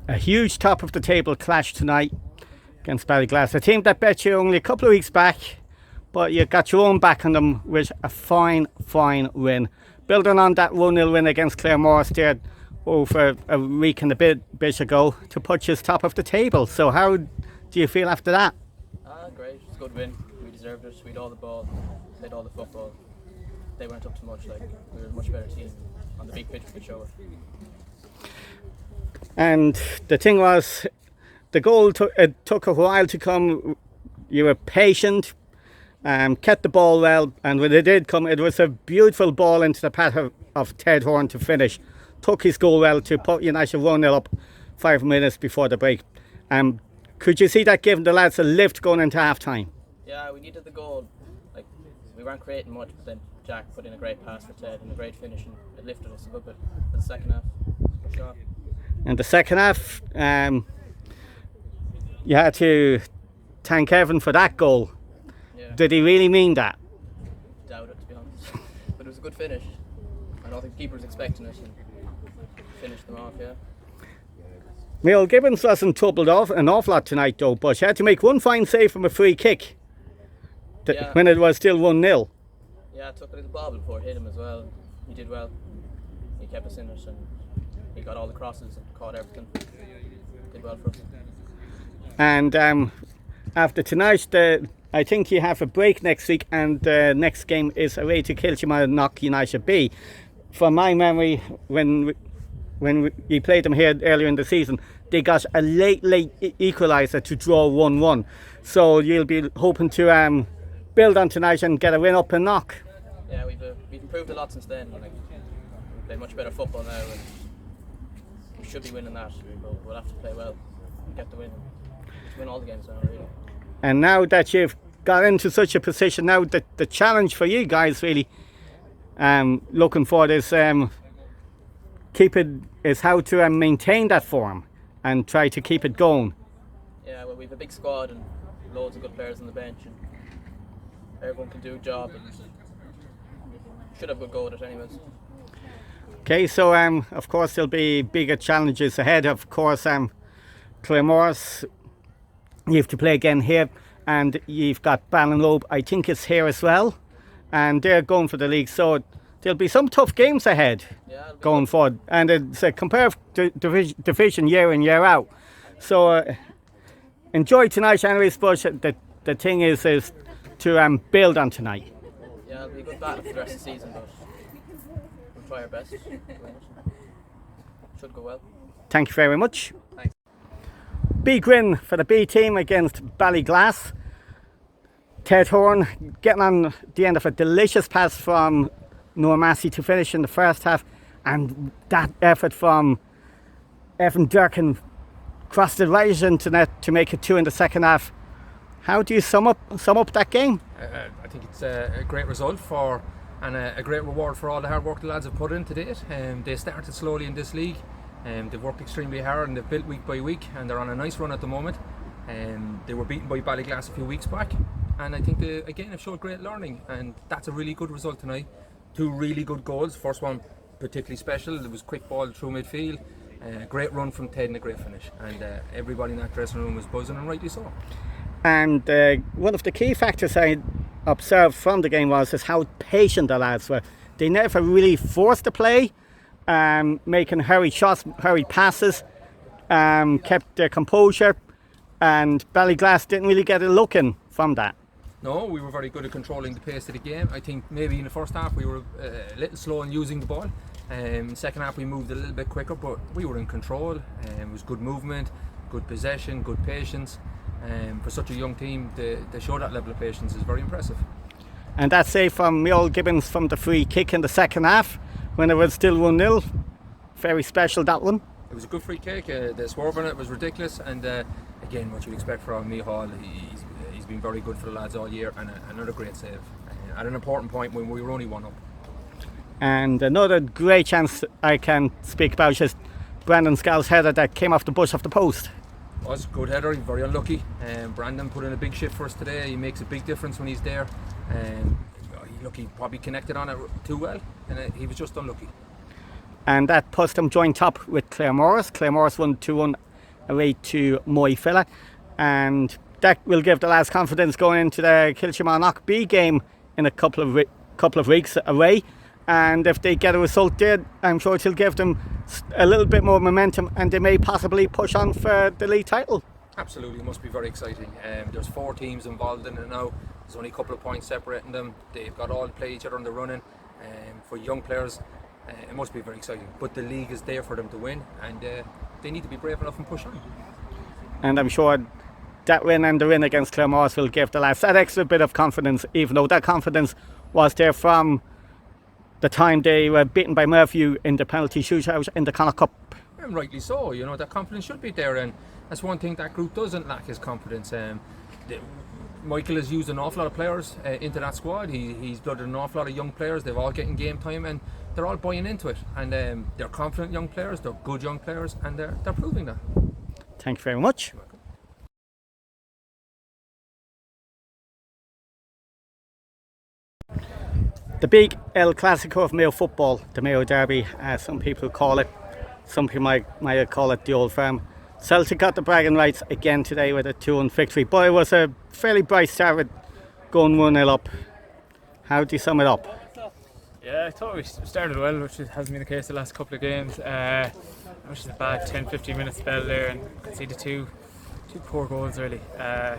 A huge top of the table clash tonight against Ballyglass, a team that bet you only a couple of weeks back, but you got your own back on them with a fine win. Building on that 1-0 win against Claremorris there over a week and a bit ago to put you top of the table. So how do you feel after that? Great, it's a good win. We deserved it. We had all the ball, played all the football. They weren't up to much. Like, we were a much better team on the big pitch we could show it. And the thing was, the goal took a while to come. You were patient, kept the ball well, and when it did come, it was a beautiful ball into the path of Ted Horn to finish. Took his goal well to put United 1-0 up 5 minutes before the break. Could you see that giving the lads a lift going into half time? Yeah, we needed the goal. Like, we weren't creating much, but then Jack put in a great pass for Ted and a great finish, and it lifted us a little bit for the second half. For sure. In the second half, you had to thank Evan for that goal. Yeah. Did he really mean that? Doubt it, to be honest. But it was a good finish. I don't think the keeper was expecting it, and finished them off, yeah. Mayo Gibbons wasn't troubled off an awful lot tonight though, but she had to make one fine save from a free kick when it was still 1-0. Yeah, took a little bobble before it hit him as well. He did well. He kept us in it and he got all the crosses and caught everything. Did well for us. And after tonight, I think you have a break next week, and the next game is away to Castlebar United B. From my memory, when we played them here earlier in the season, they got a late equaliser to draw 1-1. So you'll be hoping to build on tonight and get a win up in Knock. Yeah, we've improved a lot since then. Like, we play much better football now, and we should be winning that. But we'll have to play well and get the win. Win all the games now, really. And now that you've got into such a position, now the challenge for you guys really looking forward is how to maintain that form and try to keep it going. Yeah, well, we've a big squad and loads of good players on the bench, and everyone can do a job, and should have a good go at it anyways. Okay, so of course there'll be bigger challenges ahead. Of course, Claremorris, you have to play again here, and you've got Ballinrobe, I think it's here as well, and they're going for the league, so there'll be some tough games ahead going forward, and it's a comparative division year in, year out. So enjoy tonight anyways, but the thing is to build on tonight. Yeah, it'll be a good battle for the rest of the season, but we'll try our best. Should go well. Thank you very much. Thanks. Big win for the B team against Ballyglass. Ted Horn getting on the end of a delicious pass from Noah Massey to finish in the first half, and that effort from Evan Durkin crossed it right into net to make it 2 in the second half. How do you sum up that game? I think it's a great result and a great reward for all the hard work the lads have put in to date. They started slowly in this league. They've worked extremely hard and they've built week by week, and they're on a nice run at the moment. They were beaten by Ballyglass a few weeks back, and I think they again have showed great learning, and that's a really good result tonight. 2 really good goals. First one particularly special. It was quick ball through midfield. Great run from Ted and a great finish, and everybody in that dressing room was buzzing, and rightly so. And one of the key factors I observed from the game was how patient the lads were. They never really forced the play, making hurried shots, hurried passes, kept their composure, and Ballyglass didn't really get a look in from that. No, we were very good at controlling the pace of the game. I think maybe in the first half we were a little slow in using the ball. Second half we moved a little bit quicker, but we were in control. It was good movement, good possession, good patience. For such a young team, to show that level of patience is very impressive. And that save from Mayo Gibbons from the free kick in the second half, when it was still 1-0, very special, that one. It was a good free kick. The swerve on it was ridiculous, and again, what you expect from Micheál, he's been very good for the lads all year, and another great save at an important point when we were only 1 up. And another great chance I can speak about is Brandon Scal's header that came off the bush of the post. Was a good header. He's very unlucky. Brandon put in a big shift for us today. He makes a big difference when he's there. He probably connected on it too well, and he was just unlucky. And that puts them joint top with Claremorris. Claremorris won 2-1 away to Moyfilla, and that will give the lads confidence going into the Kilchimanock B game in a couple of weeks away. And if they get a result there, I'm sure it'll give them a little bit more momentum, and they may possibly push on for the league title. Absolutely, it must be very exciting. There's 4 teams involved in it now. There's only a couple of points separating them. They've got all to play each other in the running. For young players, it must be very exciting. But the league is there for them to win, and they need to be brave enough and push on. And I'm sure that win and the win against Claremorris will give the lads that extra bit of confidence, even though that confidence was there from the time they were beaten by Murphy in the penalty shootout in the Connacht Cup. And rightly so, you know, that confidence should be there, and that's one thing that group doesn't lack, is confidence. Michael has used an awful lot of players into that squad. He's blooded an awful lot of young players. They're all getting game time, and they're all buying into it, and they're confident young players, they're good young players, and they're proving that. Thank you very much. The big El Clasico of Mayo football, the Mayo Derby, as some people call it. Some people might call it the Old Firm. Celtic got the bragging rights again today with a 2-1 victory, but it was a fairly bright start with going 1-0 up. How do you sum it up? Yeah, I thought we started well, which hasn't been the case the last couple of games. Which is a bad 10-15 minute spell there, and conceded two poor goals really. So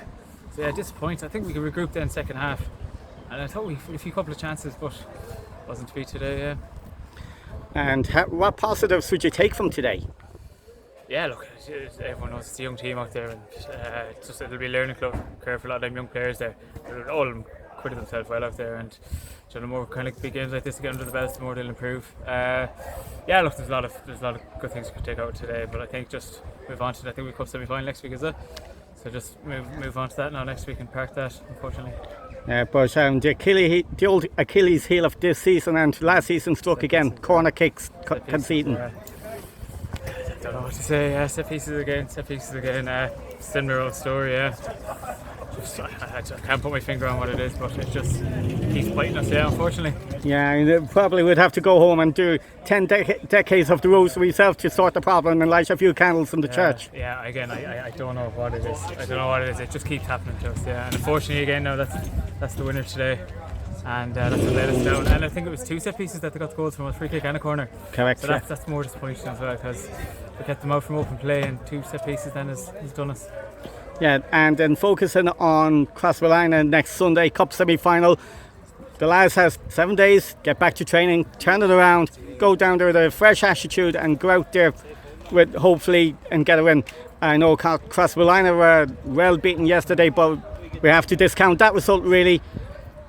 yeah, disappointing. I think we could regroup then second half, and I thought we had a few couple of chances, but wasn't to be today. Yeah. And what positives would you take from today? Yeah, look, everyone knows it's a young team out there, and it'll be a learning curve for a lot of them young players there. All of them acquitted themselves well out there, and the more kind of big games like this to get under the belts, the more they'll improve. Yeah, look, there's a lot of good things we could take out today, but I think just move on to it. I think we cup semi-final next week, is it? So just move on to that now next week and park that, unfortunately. But the old Achilles heel of this season and last season struck again, corner kicks conceding. I don't know what to say. Set pieces again. Similar old story. Yeah. I can't put my finger on what it is, but it just keeps biting us. Yeah, unfortunately. Yeah, and probably would have to go home and do 10 decades of the rosary yourself to sort the problem and light a few candles in the church. Yeah, again, I don't know what it is. I don't know what it is. It just keeps happening to us. Yeah, and unfortunately, again, no, that's the winner today. And that's what let us down. And I think it was 2 set pieces that they got the goals from, a free kick and a corner. Correct. So that's more disappointing as well, because we kept them out from open play, and 2 set pieces then has done us. Yeah, and then focusing on Castlebar next Sunday, Cup semi-final. The lads have 7 days, get back to training, turn it around, go down there with a fresh attitude and go out there with hopefully and get a win. I know Castlebar were well beaten yesterday, but we have to discount that result really.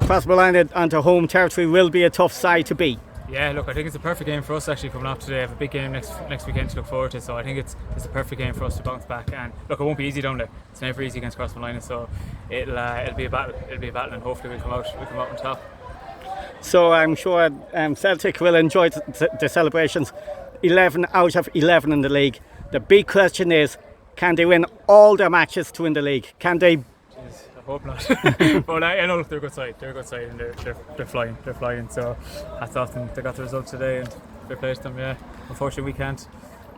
Castlebar onto home territory will be a tough side to beat. Yeah, look, I think it's a perfect game for us actually coming up today. I have a big game next weekend to look forward to, so I think it's a perfect game for us to bounce back. And look, it won't be easy down there. It's never easy against Castlebar, so it'll be a battle. It'll be a battle, and hopefully we'll come out on top. So I'm sure Celtic will enjoy the celebrations. 11 out of 11 in the league. The big question is, can they win all their matches to win the league? Can they? I hope not. But I know, look, they're a good side. And they're flying. So hats off them. They got the result today, and they placed them. Yeah. Unfortunately, we can't.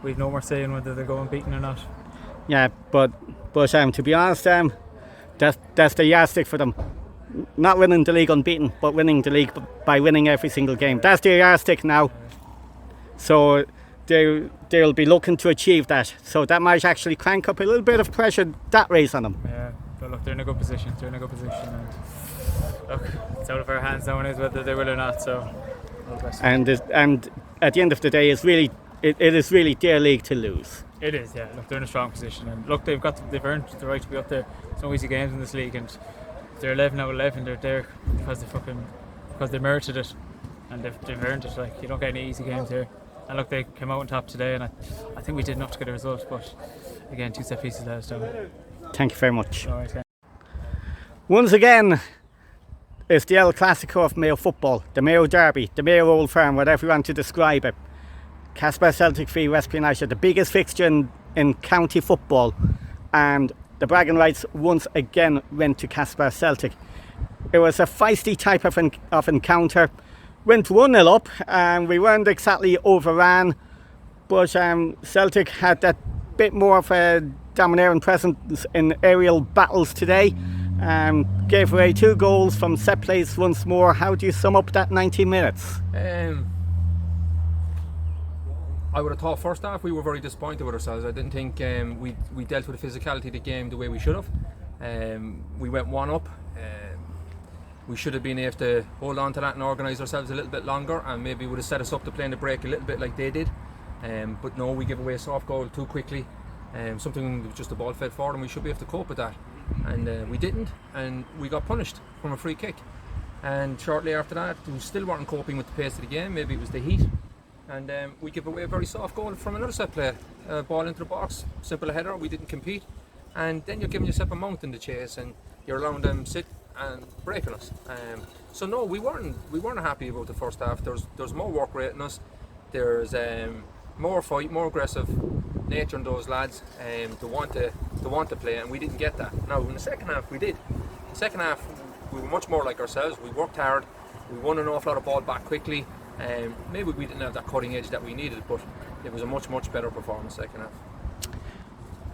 We've no more say in whether they go unbeaten or not. Yeah, but to be honest, that's the yardstick for them. Not winning the league unbeaten, but winning the league by winning every single game. That's their yardstick now. So they'll be looking to achieve that. So that might actually crank up a little bit of pressure that race on them. Yeah, but look, they're in a good position. And look, it's out of our hands now, is whether they will or not. So all the best. And at the end of the day, it is really their league to lose. It is, yeah. Look, they're in a strong position, and look, they've earned the right to be up there. There's no easy games in this league, and they're 11 out of 11. They're there because they merited it, and they've earned it. Like, you don't get any easy games here. And look, they came out on top today, and I think we did enough to get a result. But again, 2 set pieces let us down. Thank you very much. All right, once again, it's the El Clasico of Mayo football, the Mayo Derby, the Mayo Old Firm, whatever you want to describe it. Castlebar Celtic v Westport United, the biggest fixture in county football, and the bragging rights once again went to Castlebar Celtic. It was a feisty type of encounter. Went 1-0 up, and we weren't exactly overran, but Celtic had that bit more of a domineering presence in aerial battles today. Gave away 2 goals from set plays once more. How do you sum up that 90 minutes? I would have thought first half we were very disappointed with ourselves. I didn't think we dealt with the physicality of the game the way we should have. We went 1 up. We should have been able to hold on to that and organise ourselves a little bit longer, and maybe would have set us up to play in the break a little bit like they did. But no, we gave away a soft goal too quickly. Something that was just a ball fed forward, and we should be able to cope with that. And we didn't, and we got punished from a free kick. And shortly after that, we still weren't coping with the pace of the game. Maybe it was the heat. And we gave away a very soft goal from another set play. Ball into the box, simple header, we didn't compete. And then you're giving yourself a mount in the chase, and you're allowing them sit and breaking us. So no, we weren't happy about the first half. There's more work rate in us. There's more fight, more aggressive nature in those lads. To want to play, and we didn't get that. Now in the second half we did. In the second half we were much more like ourselves. We worked hard. We won an awful lot of ball back quickly. Maybe we didn't have that cutting edge that we needed, but it was a much better performance second half.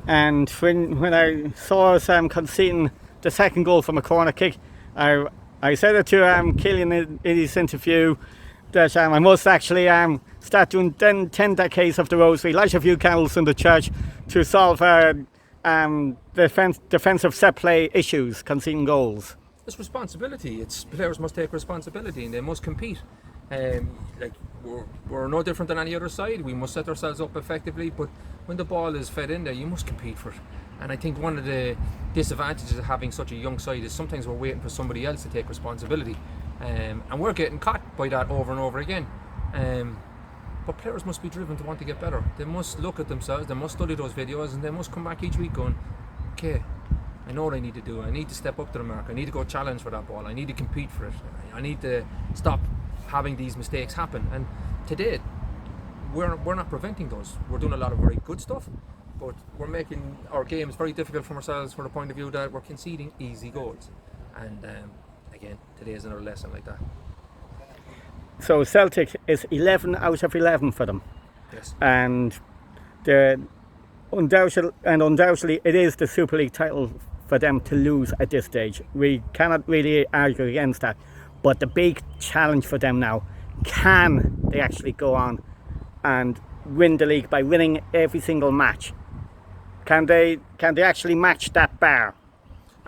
And when I saw us conceding the second goal from a corner kick, I said it to Killian in his interview that I must actually start doing 10 decades of the rosary, light a few candles in the church to solve defensive set play issues, conceding goals. It's responsibility. Players must take responsibility and they must compete. We're no different than any other side. We must set ourselves up effectively, but when the ball is fed in there, you must compete for it. And I think one of the disadvantages of having such a young side is sometimes we're waiting for somebody else to take responsibility, and we're getting caught by that over and over again. But players must be driven to want to get better. They must look at themselves, they must study those videos, and they must come back each week going, okay, I know what I need to do. I need to step up to the mark. I need to go challenge for that ball. I need to compete for it. I need to stop having these mistakes happen. And today, we're not preventing those. We're doing a lot of very good stuff, but we're making our games very difficult for ourselves from the point of view that we're conceding easy goals. And again, today is another lesson like that. So Celtic is 11 out of 11 for them. Yes. And undoubtedly it is the Super League title for them to lose at this stage. We cannot really argue against that. But the big challenge for them now, can they actually go on and win the league by winning every single match? Can they actually match that bar?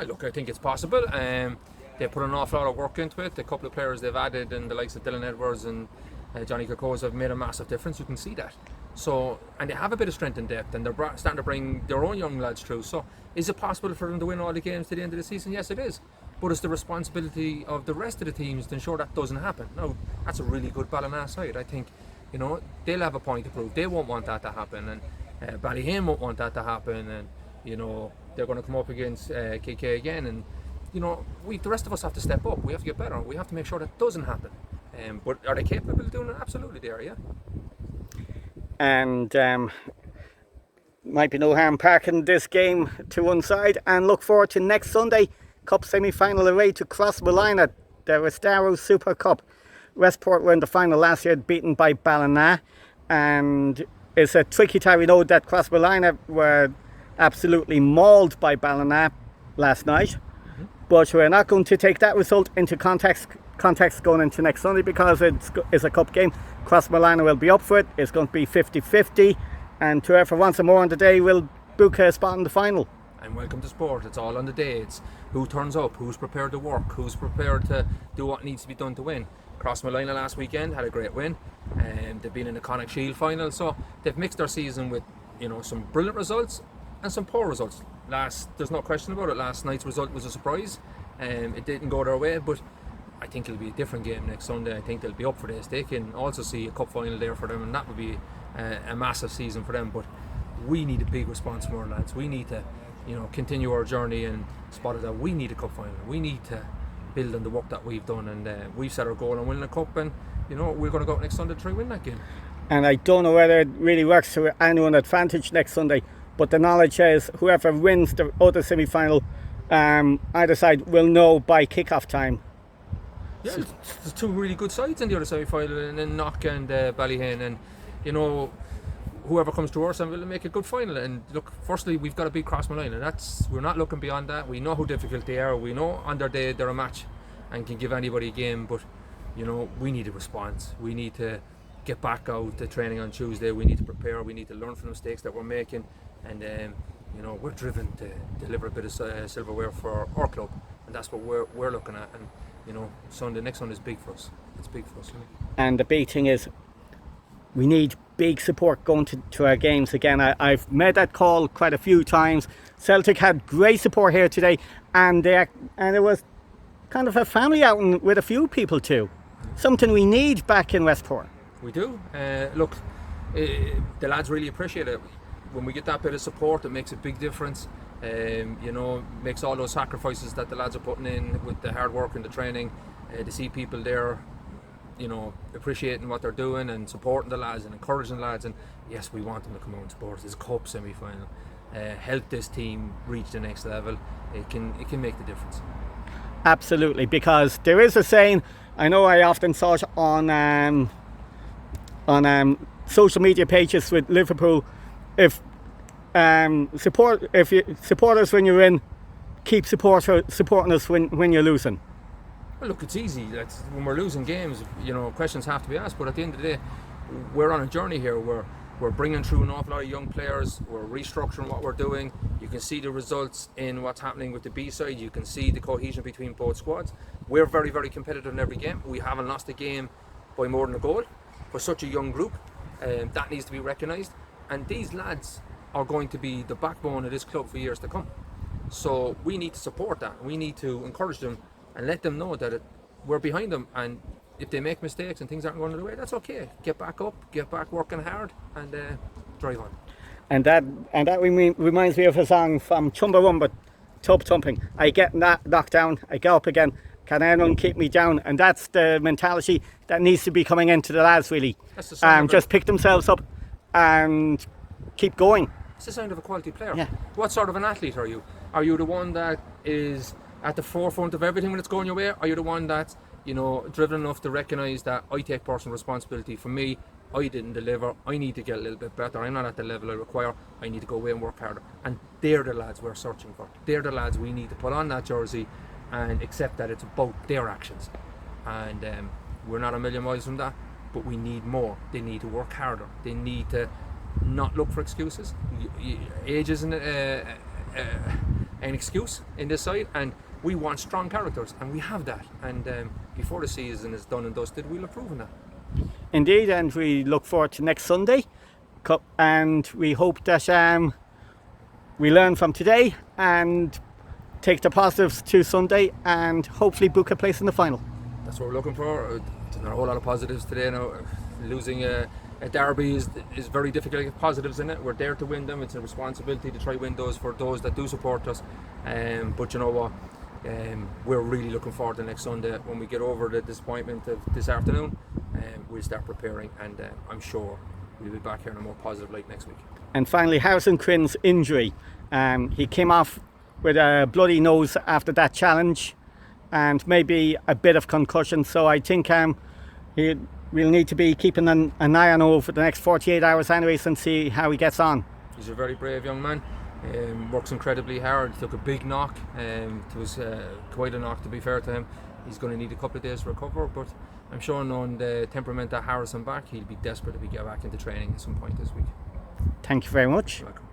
Look, I think it's possible. They put an awful lot of work into it. A couple of players they've added, and the likes of Dylan Edwards and Johnny Kirkos have made a massive difference. You can see that. So, and they have a bit of strength and depth, and they're starting to bring their own young lads through. So, is it possible for them to win all the games to the end of the season? Yes, it is. But it's the responsibility of the rest of the teams to ensure that doesn't happen. Now, that's a really good Ballyglass side. I think, they'll have a point to prove. They won't want that to happen, and Ballyhane won't want that to happen, and they're going to come up against KK again, and the rest of us have to step up. We have to get better. We have to make sure that doesn't happen. But are they capable of doing it? Absolutely, they are. Yeah. And might be no harm parking this game to one side and look forward to next Sunday. Cup semi-final away to Castlebar, the Westport Super Cup. Westport were in the final last year, beaten by Ballyglass, and it's a tricky time. We know that Castlebar were absolutely mauled by Ballyglass last night, but we're not going to take that result into context going into next Sunday because it's a cup game. Castlebar will be up for it. It's going to be 50-50, and whoever wants more on the day will book a spot in the final. And welcome to sport. It's all on the day. It's who turns up, who's prepared to work, who's prepared to do what needs to be done to win. Crossmolina last weekend had a great win, and they've been in the Connacht Shield final, so they've mixed their season with some brilliant results and some poor results. There's no question about it, last night's result was a surprise. It didn't go their way, but I think it'll be a different game next Sunday. I think they'll be up for this. They can also see a cup final there for them, and that would be a massive season for them. But we need a big response from our lads. We need to continue our journey and spot it out. We need a cup final. We need to build on the work that we've done, and we've set our goal on winning a cup, and we're going to go out next Sunday to try and win that game. And I don't know whether it really works to anyone's advantage next Sunday, but the knowledge is whoever wins the other semi-final, either side will know by kick-off time. Yeah, there's two really good sides in the other semi-final, and then Knock and Ballyhane, and whoever comes to us, and we'll make a good final. And look, firstly, we've got to beat Crossmolina, and we're not looking beyond that. We know how difficult they are. We know on their day they're a match and can give anybody a game, but we need a response. We need to get back out to training on Tuesday. We need to prepare. We need to learn from the mistakes that we're making, and we're driven to deliver a bit of silverware for our club, and that's what we're looking at. And next Sunday is big for us. It's big for us. And the big thing is, we need big support going to our games again. I've made that call quite a few times. Celtic had great support here today, and it was kind of a family outing with a few people too. Something we need back in Westport. We do. Look, the lads really appreciate it. When we get that bit of support, it makes a big difference. Makes all those sacrifices that the lads are putting in with the hard work and the training, to see people there appreciating what they're doing and supporting the lads and encouraging the lads. And yes, we want them to come out and support this cup semi-final, help this team reach the next level. It can make the difference. Absolutely, because there is a saying, I know I often saw it on social media pages with Liverpool, if you support us when you're in, keep supporting us when you're losing. Well, look, it's easy. When we're losing games, questions have to be asked. But at the end of the day, we're on a journey here. We're bringing through an awful lot of young players. We're restructuring what we're doing. You can see the results in what's happening with the B side. You can see the cohesion between both squads. We're very, very competitive in every game. We haven't lost a game by more than a goal. For such a young group, that needs to be recognised. And these lads are going to be the backbone of this club for years to come. So we need to support that. We need to encourage them and let them know that we're behind them, and if they make mistakes and things aren't going their way, that's okay. Get back up, get back working hard, and drive on. And that reminds me of a song from Chumbawamba, Tub Thumping. I get knocked down, I get up again. Can anyone keep me down? And that's the mentality that needs to be coming into the lads, really. That's the sound just pick themselves up and keep going. It's the sound of a quality player. Yeah. What sort of an athlete are you? Are you the one that is at the forefront of everything when it's going your way? Are you the one that's driven enough to recognise that I take personal responsibility for me? I didn't deliver. I need to get a little bit better. I'm not at the level I require. I need to go away and work harder. And they're the lads we're searching for. They're the lads we need to put on that jersey and accept that it's about their actions. And we're not a million miles from that, but we need more. They need to work harder. They need to not look for excuses. Age isn't an excuse in this side, and we want strong characters, and we have that. And before the season is done and dusted, we'll have proven that. Indeed, and we look forward to next Sunday, and we hope that we learn from today and take the positives to Sunday and hopefully book a place in the final. That's what we're looking for. There's not a whole lot of positives today now. Losing a derby is very difficult to get positives in it. We're there to win them. It's a responsibility to try win those for those that do support us. But you know what? We're really looking forward to next Sunday. When we get over the disappointment of this afternoon, we'll start preparing, and I'm sure we'll be back here in a more positive light next week. And finally, Harrison Quinn's injury. He came off with a bloody nose after that challenge and maybe a bit of concussion, so I think we'll need to be keeping an eye on over the next 48 hours anyways and see how he gets on. He's a very brave young man. Works incredibly hard. Took a big knock. It was quite a knock, to be fair to him. He's going to need a couple of days to recover, but I'm sure, knowing the temperament that Harrison back, he'll be desperate to get back into training at some point this week. Thank you very much. You're welcome.